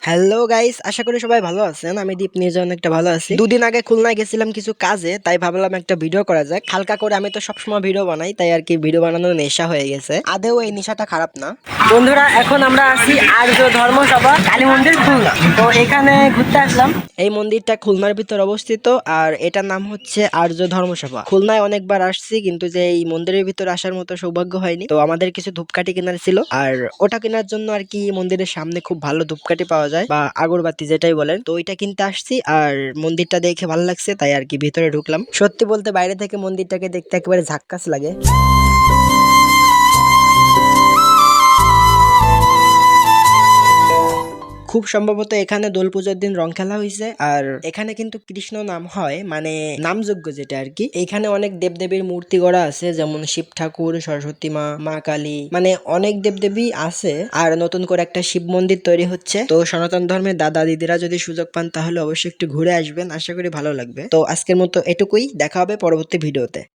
Hello guys, আশা করি সবাই ভালো আছেন। আমি দীপ নিজে অনেকটা ভালো আছি। দুদিন আগে খুলনায় গেছিলাম কিছু কাজে, তাই ভাবলাম একটা ভিডিও করা যাক হালকা করে। আমি তো সবসময় ভিডিও বানাই, তাই আর কি ভিডিও বানানোর নেশা হয়ে গেছে। আদেও এই নেশাটা খারাপ না। বন্ধুরা, এখন আমরা আছি আর্য ধর্মসভা কালী মন্দির খুলনা। তো এখানে ঘুরতে আসলাম। এই মন্দিরটা খুলনার ভিতর অবস্থিত, আর এটার নাম হচ্ছে আর্য ধর্মসভা। খুলনায় অনেকবার আসছি, কিন্তু যে এই মন্দিরের ভিতর আসার মতো সৌভাগ্য হয়নি। তো আমাদের কিছু ধূপকাঠি কেনার ছিল, আর ওটা কেনার জন্য আর কি মন্দিরের সামনে খুব ভালো ধূপকাঠি পাওয়া যায় বা আগরবাতি যেটাই বলেন। তো ওইটা কিনতে আসছি, আর মন্দিরটা দেখে ভালো লাগছে, তাই আর কি ভিতরে ঢুকলাম। সত্যি বলতে বাইরে থেকে মন্দিরটাকে দেখতে একেবারে ঝাক্কাস লাগে। খুব সম্ভবত এখানে দোল পূজার দিন রং খেলা হয়েছে। আর এখানে কিন্তু কৃষ্ণ নাম হয়, মানে নামযজ্ঞ যেটা আর কি। এখানে অনেক দেবদেবীর মূর্তি গড়া আছে, যেমন শিব ঠাকুর, সরস্বতী মা, মা কালী, মানে অনেক দেবদেবী আছে। আর নতুন করে একটা শিব মন্দির তৈরি হচ্ছে। তো সনাতন ধর্মের দাদা দিদিরা যদি সুযোগ পান তাহলে অবশ্যই একটু ঘুরে আসবেন, আশা করি ভালো লাগবে। তো আজকের মতো এটুকুই, দেখা হবে পরবর্তী ভিডিওতে।